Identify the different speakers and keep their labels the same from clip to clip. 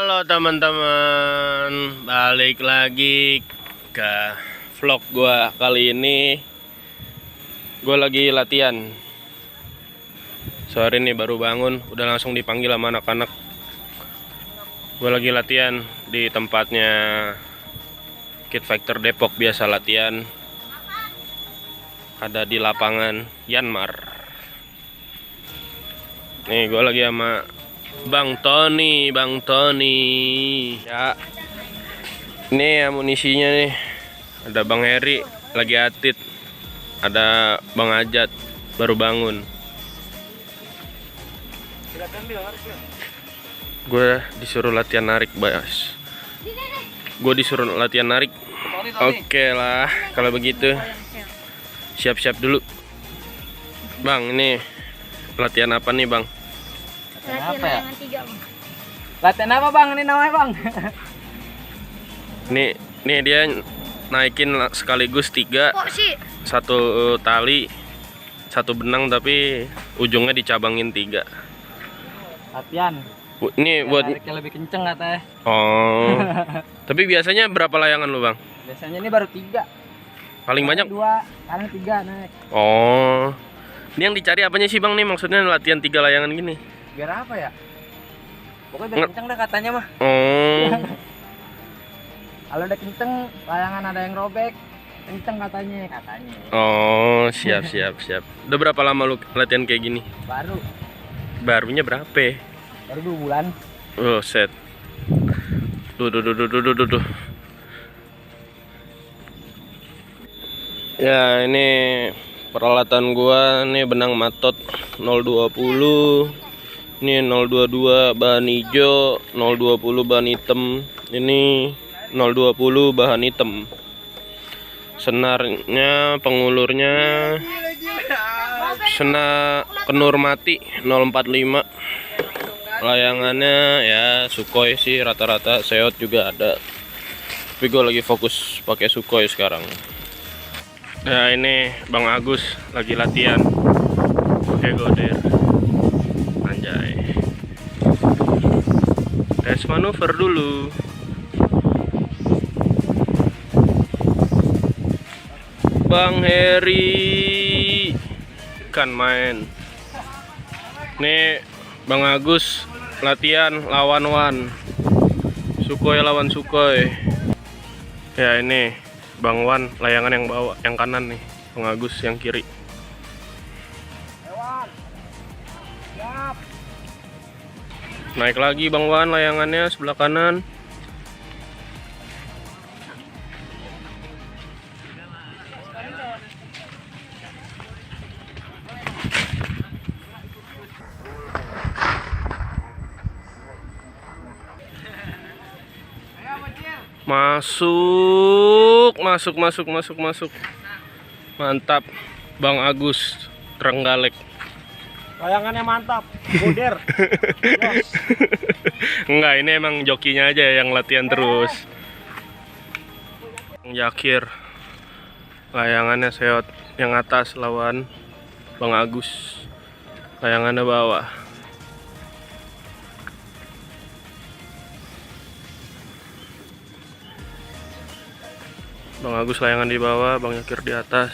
Speaker 1: Halo teman-teman, balik lagi ke vlog gua. Kali ini gua lagi latihan. Sore ini baru bangun, udah langsung dipanggil sama anak-anak. Gua lagi latihan di tempatnya Kid Fighter Depok, biasa latihan. Ada di lapangan Yanmar. Nih gua lagi sama Bang Tony. Ya, ini amunisinya nih. Ada Bang Heri lagi atit. Ada Bang Ajat baru bangun. Gue disuruh latihan narik, Bas. Gue disuruh latihan narik. Oke lah, kalau begitu siap-siap dulu. Bang, ini latihan apa nih, Bang?
Speaker 2: Latihan layangan 3, Bang.
Speaker 3: Latihan apa, Bang? Ini namanya, Bang?
Speaker 1: Nih dia naikin sekaligus 3.
Speaker 2: Kok sih?
Speaker 1: Satu tali, satu benang, tapi ujungnya dicabangin 3.
Speaker 3: Latihan.
Speaker 1: Ini buat
Speaker 3: Nariknya lebih kenceng katanya.
Speaker 1: oh. Tapi biasanya berapa layangan lu, Bang?
Speaker 3: Biasanya ini baru 3.
Speaker 1: Paling banyak?
Speaker 3: 2, kadang 3 naik.
Speaker 1: Oh. Ini yang dicari apanya sih, Bang, nih? Maksudnya latihan 3 layangan gini.
Speaker 3: Biar apa ya? Pokoknya biar kenceng dah katanya mah.
Speaker 1: Oh.
Speaker 3: Kalau udah kenceng, layangan ada yang robek, kenceng katanya.
Speaker 1: Oh, siap. Udah berapa lama lu latihan kayak gini? Barunya berapa?
Speaker 3: Baru 2 bulan.
Speaker 1: Oh, set. Duh. Ya, ini peralatan gua nih, benang matot 020. Ini 022 bahan hijau, 020 bahan hitam. Ini 020 bahan hitam. Senarnya, pengulurnya senar kenur mati 045. Layangannya ya Sukhoi sih rata-rata, Seot juga ada. Tapi gue lagi fokus pakai Sukhoi sekarang. Nah, ini Bang Agus lagi latihan pakai Goder. Anjay. Tes manuver dulu. Bang Heri kan main. Nih Bang Agus latihan lawan Wan. Sukhoi lawan Sukhoi. Ya, ini Bang Wan layangan yang bawah, yang kanan nih. Bang Agus yang kiri. Naik lagi Bang Wan layangannya sebelah kanan. Masuk. Mantap. Bang Agus Trenggalek.
Speaker 3: Layangannya mantap. Goder.
Speaker 1: Enggak, ini emang jokinya aja yang latihan terus. Yakir layangannya Seot yang atas lawan Bang Agus. Layangannya bawah. Bang Agus layangan di bawah, Bang Yakir di atas.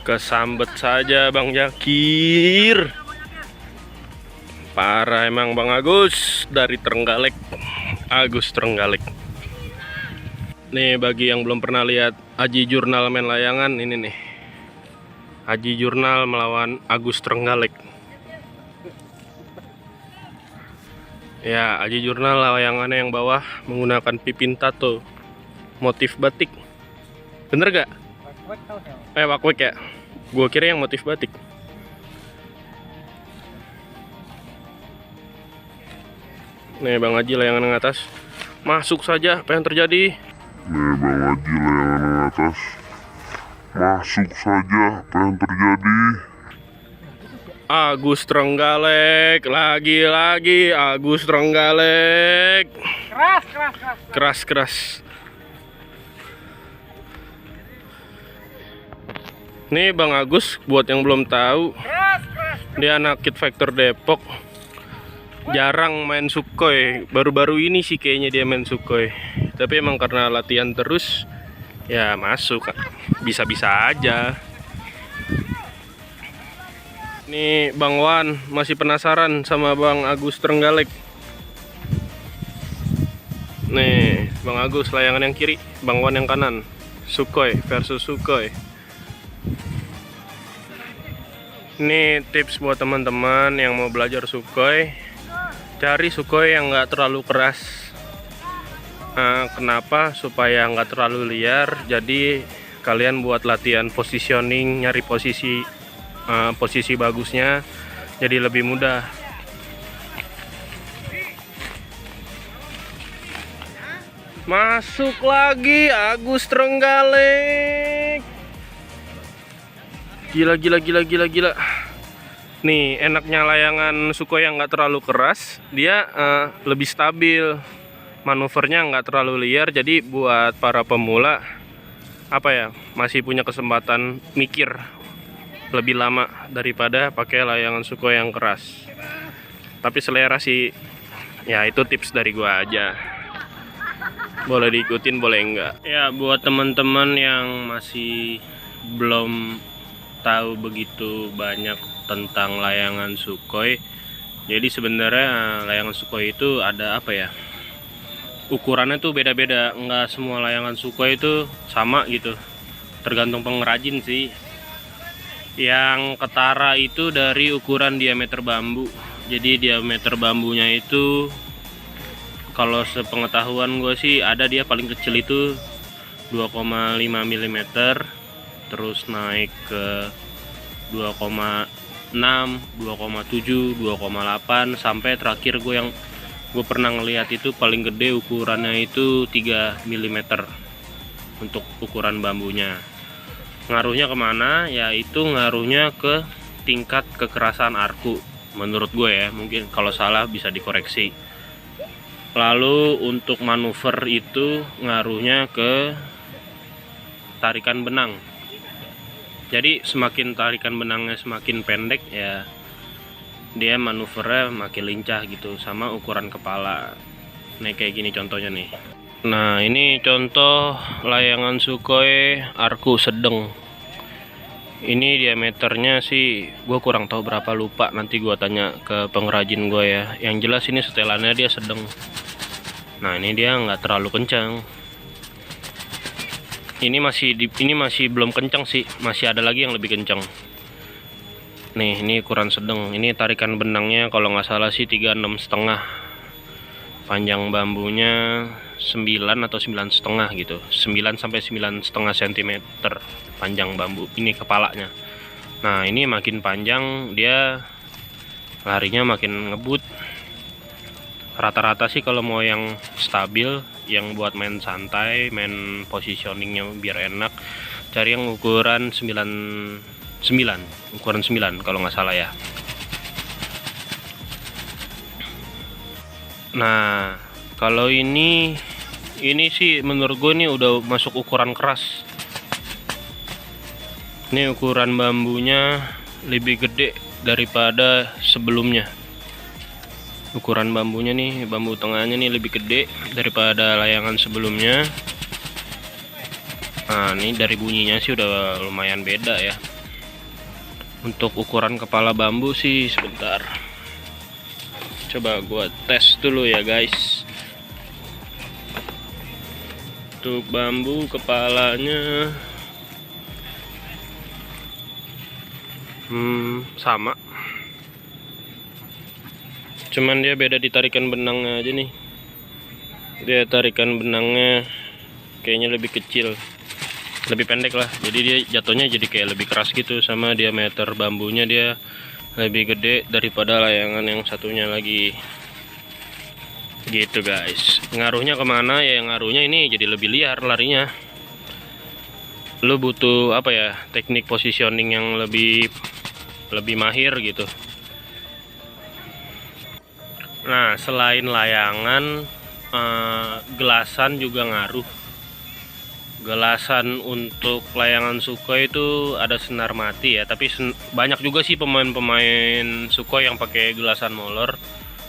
Speaker 1: Kesambet saja Bang Yakir. Parah emang Bang Agus dari Trenggalek. Agus Trenggalek. Nih bagi yang belum pernah lihat Aji Jurnal main layangan, ini nih. Aji Jurnal melawan Agus Trenggalek. Ya, Aji Jurnal layangannya yang bawah menggunakan pipin tato motif batik. Bener gak? Wakwek ya? Gua kira yang motif batik. Nih Bang Haji layangan yang atas. Masuk saja, apa yang terjadi?
Speaker 4: Nih Bang Haji layangan yang atas. Masuk saja, apa yang terjadi?
Speaker 1: Agus Trenggalek, lagi-lagi Agus Trenggalek. Keras. Nih Bang Agus, buat yang belum tahu, dia anak Kid Factor Depok. Jarang main Sukhoi, baru-baru ini sih kayaknya dia main Sukhoi. Tapi emang karena latihan terus, ya masuk, bisa-bisa aja. Nih Bang Wan masih penasaran sama Bang Agus Trenggalek. Nih Bang Agus layangan yang kiri, Bang Wan yang kanan. Sukhoi versus Sukhoi. Ini tips buat teman-teman yang mau belajar Sukhoi. Cari Sukhoi yang nggak terlalu keras. Kenapa? Supaya nggak terlalu liar. Jadi kalian buat latihan positioning, nyari posisi bagusnya, jadi lebih mudah. Masuk lagi Agus Trenggalek. Gila. Nih enaknya layangan Sukhoi yang nggak terlalu keras, dia lebih stabil, manuvernya nggak terlalu liar. Jadi buat para pemula masih punya kesempatan mikir lebih lama daripada pakai layangan Sukhoi yang keras. Tapi selera sih, ya itu tips dari gua aja. Boleh diikutin, boleh enggak. Ya buat teman-teman yang masih belum tahu begitu banyak tentang layangan Sukhoi. Jadi sebenarnya layangan Sukhoi itu ada ukurannya tuh beda-beda. Enggak semua layangan Sukhoi itu sama gitu. Tergantung pengrajin sih. Yang ketara itu dari ukuran diameter bambu. Jadi diameter bambunya itu, kalau sepengetahuan gue sih, ada dia paling kecil itu 2,5 mm, terus naik ke 2,6, 2,7, 2,8, sampai terakhir gue pernah ngeliat itu paling gede ukurannya itu 3 mm untuk ukuran bambunya. Ngaruhnya kemana? Yaitu ngaruhnya ke tingkat kekerasan arku, menurut gue ya. Mungkin kalau salah bisa dikoreksi. Lalu untuk manuver itu ngaruhnya ke tarikan benang. Jadi semakin tarikan benangnya semakin pendek, ya dia manuvernya makin lincah gitu. Sama ukuran kepala. Nih kayak gini contohnya nih. Nah ini contoh layangan Sukhoi arku sedang. Ini diameternya sih gue kurang tahu berapa, lupa, nanti gue tanya ke pengrajin gue ya. Yang jelas ini setelannya dia sedang. Nah ini dia nggak terlalu kencang. Ini masih belum kencang sih, masih ada lagi yang lebih kencang. Nih ini ukuran sedang. Ini tarikan benangnya kalau nggak salah sih 36,5. Panjang bambunya 9 atau 9,5 gitu, 9 sampai 9,5 cm panjang bambu ini kepalanya. Nah ini makin panjang dia larinya makin ngebut. Rata-rata sih kalau mau yang stabil, yang buat main santai, main positioningnya biar enak, cari yang ukuran 9 kalau nggak salah ya. Nah kalau ini sih menurut gue ini udah masuk ukuran keras. Ini ukuran bambunya lebih gede daripada sebelumnya. Ukuran bambunya nih, bambu tengahnya nih lebih gede daripada layangan sebelumnya. Nah ini dari bunyinya sih udah lumayan beda ya. Untuk ukuran kepala bambu sih sebentar, coba gua tes dulu ya guys. Untuk bambu kepalanya sama, cuman dia beda di tarikan benangnya aja nih. Dia tarikan benangnya kayaknya lebih kecil, lebih pendek lah, jadi dia jatuhnya jadi kayak lebih keras gitu. Sama diameter bambunya dia lebih gede daripada layangan yang satunya lagi gitu guys. Ngaruhnya kemana ya? Ngaruhnya ini jadi lebih liar larinya. Lu butuh teknik positioning yang lebih lebih mahir gitu. Nah, selain layangan, gelasan juga ngaruh. Gelasan untuk layangan Sukhoi itu ada senar mati ya, tapi banyak juga sih pemain-pemain Sukhoi yang pakai gelasan molor.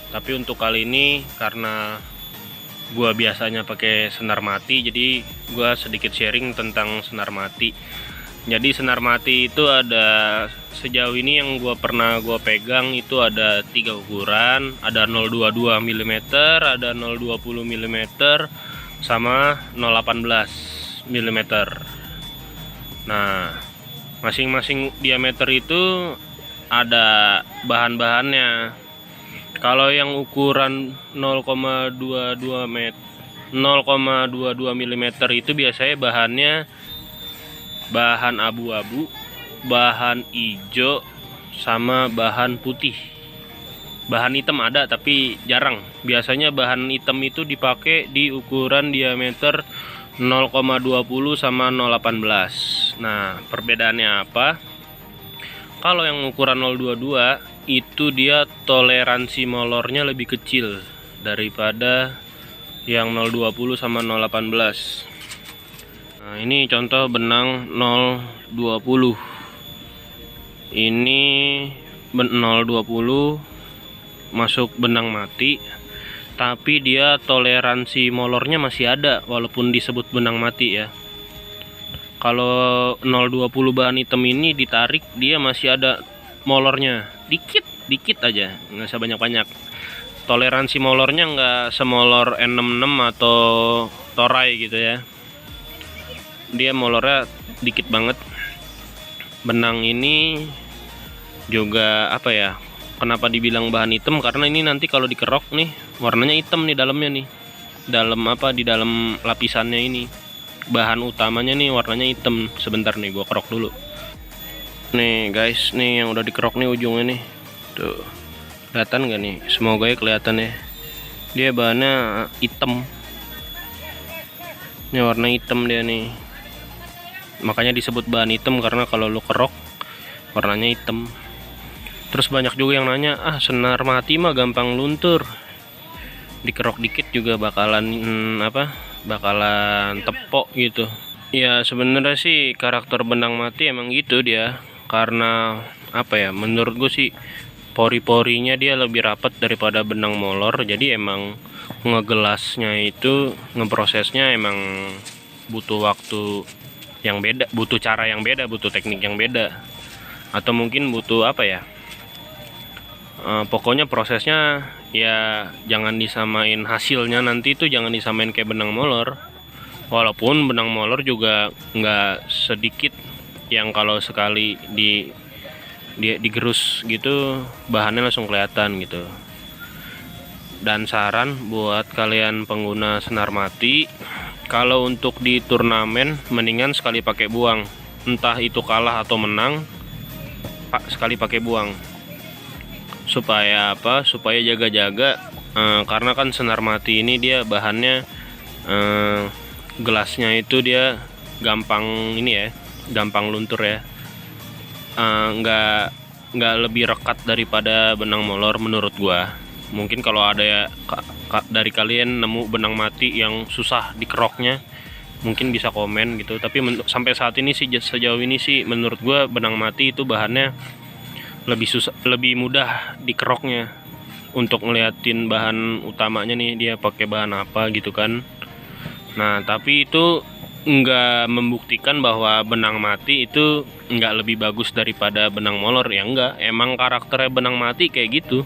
Speaker 1: Tapi untuk kali ini karena gua biasanya pakai senar mati, jadi gua sedikit sharing tentang senar mati. Jadi senar mati itu ada, sejauh ini yang gua pegang itu ada 3 ukuran, ada 022 mm, ada 020 mm, sama 018 mm. Nah, masing-masing diameter itu ada bahan-bahannya. Kalau yang ukuran 0,22 mm itu biasanya bahannya bahan abu-abu, bahan hijau, sama bahan putih. Bahan hitam ada tapi jarang. Biasanya bahan hitam itu dipakai di ukuran diameter 0,20 sama 0,18. Nah, perbedaannya apa? Kalau yang ukuran 022 itu dia toleransi molornya lebih kecil daripada yang 020 sama 018. Nah, ini contoh benang 020. Ini 020 masuk benang mati, tapi dia toleransi molornya masih ada walaupun disebut benang mati ya. Kalau 020 bahan hitam ini ditarik, dia masih ada molornya dikit aja, nggak usah banyak-banyak. Toleransi molornya nggak semolor N66 atau Toray gitu ya. Dia molornya dikit banget. Benang ini juga apa ya, kenapa dibilang bahan hitam, karena ini nanti kalau dikerok nih warnanya hitam nih dalamnya nih, di dalam lapisannya ini. Bahan utamanya nih warnanya hitam. Sebentar nih, gua kerok dulu nih guys. Nih yang udah dikerok nih ujungnya nih, tuh kelihatan gak nih? Semoga ya kelihatan ya. Dia bahannya hitam, ini warna hitam dia nih, makanya disebut bahan hitam karena kalau lu kerok warnanya hitam. Terus banyak juga yang nanya, senar mati mah gampang luntur, dikerok dikit juga bakalan bakalan tepok gitu. Ya sebenarnya sih karakter benang mati emang gitu dia, karena apa ya, menurut gue sih pori-porinya dia lebih rapat daripada benang molor. Jadi emang ngegelasnya itu, ngeprosesnya emang butuh waktu yang beda, butuh cara yang beda, butuh teknik yang beda, atau mungkin butuh apa ya, pokoknya prosesnya ya jangan disamain hasilnya nanti itu, jangan disamain kayak benang molor. Walaupun benang molor juga nggak sedikit yang kalau sekali digerus gitu bahannya langsung kelihatan gitu. Dan saran buat kalian pengguna senar mati, kalau untuk di turnamen mendingan sekali pakai buang. Entah itu kalah atau menang, sekali pakai buang. Supaya apa? Supaya jaga-jaga, karena kan senar mati ini dia bahannya, gelasnya itu dia gampang ini ya, gampang luntur ya. Nggak lebih rekat daripada benang molor menurut gua. Mungkin kalau ada ya dari kalian nemu benang mati yang susah dikeroknya, mungkin bisa komen gitu. Tapi sampai saat ini sih, sejauh ini sih menurut gua benang mati itu bahannya lebih mudah dikeroknya. Untuk ngeliatin bahan utamanya nih, dia pakai bahan apa gitu kan. Nah tapi itu nggak membuktikan bahwa benang mati itu nggak lebih bagus daripada benang molor ya. Enggak, emang karakternya benang mati kayak gitu.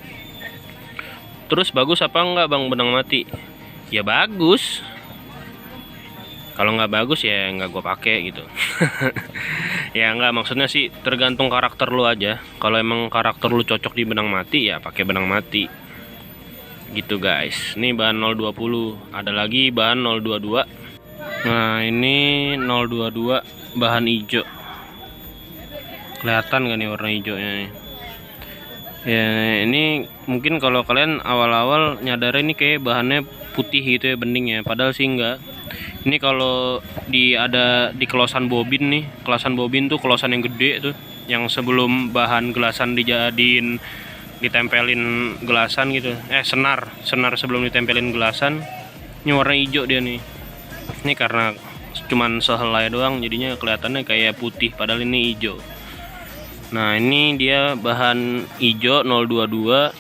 Speaker 1: Terus bagus apa enggak bang benang mati? Ya bagus. Kalau nggak bagus ya nggak gue pakai gitu. Ya nggak, maksudnya sih tergantung karakter lu aja. Kalau emang karakter lu cocok di benang mati ya pakai benang mati. Gitu guys. Ini bahan 020. Ada lagi bahan 022. Nah ini 022 bahan hijau. Kelihatan gak nih warna hijaunya nih? Ya ini mungkin kalau kalian awal-awal nyadar ini kayak bahannya putih gitu ya, bening ya, padahal sih enggak. Ini kalau ada di kelosan bobin nih, kelosan bobin tuh kelosan yang gede tuh, yang sebelum bahan gelasan ditempelin gelasan gitu, senar sebelum ditempelin gelasan. Ini warna hijau dia nih. Ini karena cuman sehelai doang jadinya kelihatannya kayak putih padahal ini hijau. Nah ini dia bahan hijau 022.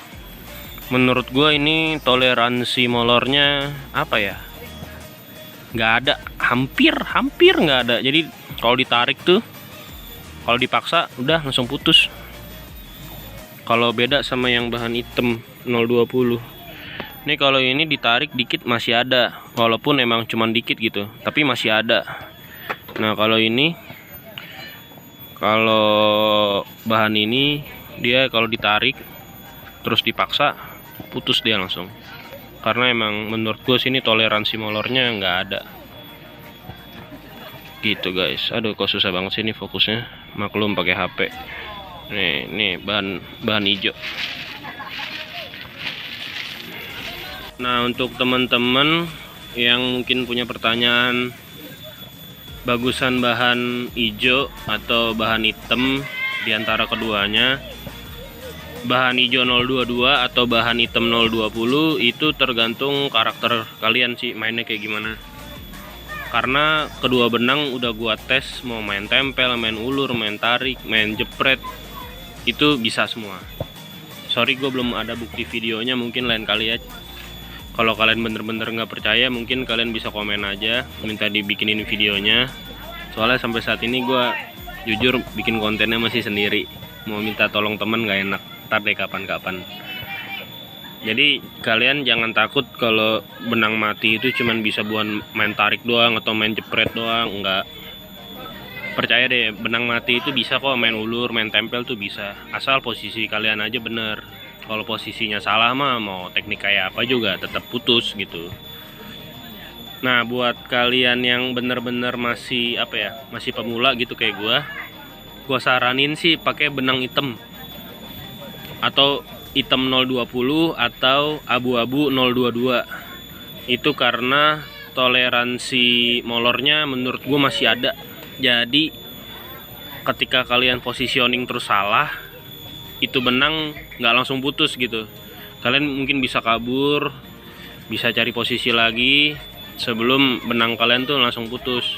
Speaker 1: Menurut gua ini toleransi molornya apa ya, nggak ada, hampir nggak ada. Jadi kalau ditarik tuh, kalau dipaksa udah langsung putus. Kalau beda sama yang bahan hitam 020. Ini kalau ini ditarik dikit masih ada, walaupun emang cuman dikit gitu, tapi masih ada. Nah kalau ini, kalau bahan ini dia kalau ditarik terus dipaksa putus dia langsung. Karena emang menurut gue sini toleransi molornya nggak ada. Gitu guys. Aduh kok susah banget sih ini fokusnya. Maklum pakai HP. Nih bahan hijau. Nah untuk teman-teman yang mungkin punya pertanyaan bagusan bahan hijau atau bahan hitam diantara keduanya, bahan hijau 022 atau bahan hitam 020 itu tergantung karakter kalian sih mainnya kayak gimana. Karena kedua benang udah gua tes, mau main tempel, main ulur, main tarik, main jepret, itu bisa semua. Sorry gue belum ada bukti videonya, mungkin lain kali ya. Kalau kalian bener-bener nggak percaya, mungkin kalian bisa komen aja, minta dibikinin videonya. Soalnya sampai saat ini gue jujur bikin kontennya masih sendiri. Mau minta tolong temen nggak enak, ntar deh kapan-kapan. Jadi kalian jangan takut kalau benang mati itu cuman bisa buat main tarik doang atau main jepret doang, enggak. Percaya deh, benang mati itu bisa kok main ulur, main tempel tuh bisa. Asal posisi kalian aja bener. Kalau posisinya salah mah mau teknik kayak apa juga tetap putus gitu. Nah, buat kalian yang bener-bener masih masih pemula gitu kayak gua saranin sih pakai benang hitam. Atau hitam 020 atau abu-abu 022. Itu karena toleransi molornya menurut gua masih ada. Jadi ketika kalian positioning terus salah, itu benang nggak langsung putus gitu. Kalian mungkin bisa kabur, bisa cari posisi lagi sebelum benang kalian tuh langsung putus.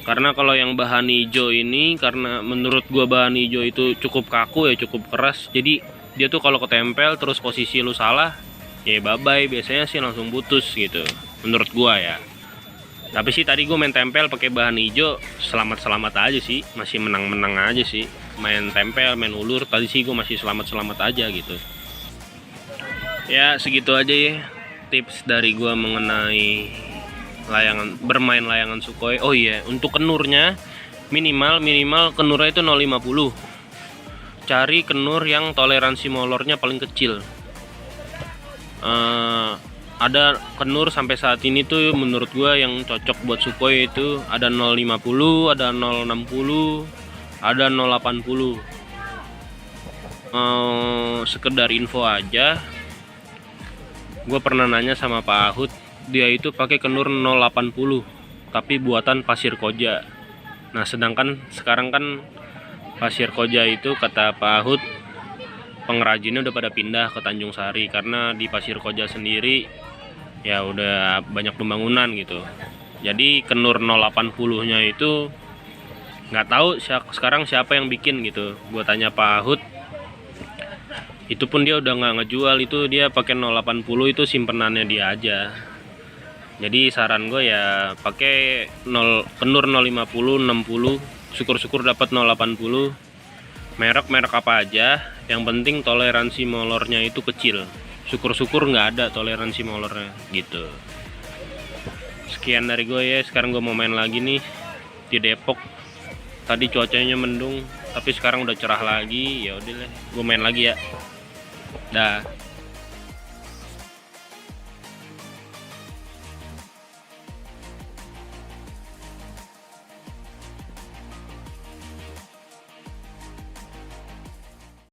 Speaker 1: Karena kalau yang bahan hijau ini, karena menurut gua bahan hijau itu cukup kaku ya, cukup keras. Jadi dia tuh kalau ketempel terus posisi lu salah, ya bye bye, biasanya sih langsung putus gitu. Menurut gua ya. Tapi sih tadi gue main tempel pakai bahan hijau, selamat aja sih, masih menang aja sih. Main tempel, main ulur, tadi sih gue masih selamat aja gitu. Ya segitu aja ya tips dari gue mengenai bermain layangan Sukhoi. Oh iya, untuk kenurnya minimal kenurnya itu 050. Cari kenur yang toleransi molornya paling kecil. Ada kenur sampai saat ini tuh menurut gua yang cocok buat Sukhoi itu ada 050, ada 060, ada 080. Sekedar info aja, gua pernah nanya sama Pak Ahud, dia itu pakai kenur 080 tapi buatan Pasir Koja. Nah sedangkan sekarang kan Pasir Koja itu kata Pak Ahud pengrajinnya udah pada pindah ke Tanjung Sari karena di Pasir Koja sendiri ya udah banyak pembangunan gitu. Jadi kenur 080 nya itu nggak tahu sekarang siapa yang bikin gitu. Gua tanya Pak Ahud, itu pun dia udah nggak ngejual, itu dia pakai 080 itu simpenannya dia aja. Jadi saran gue ya pakai kenur 050, 60, syukur-syukur dapat 080. Merek apa aja, yang penting toleransi molornya itu kecil. Syukur-syukur nggak ada toleransi molornya gitu. Sekian dari gue ya. Sekarang gue mau main lagi nih di Depok. Tadi cuacanya mendung, tapi sekarang udah cerah lagi. Ya udah, gue main lagi ya. Dah.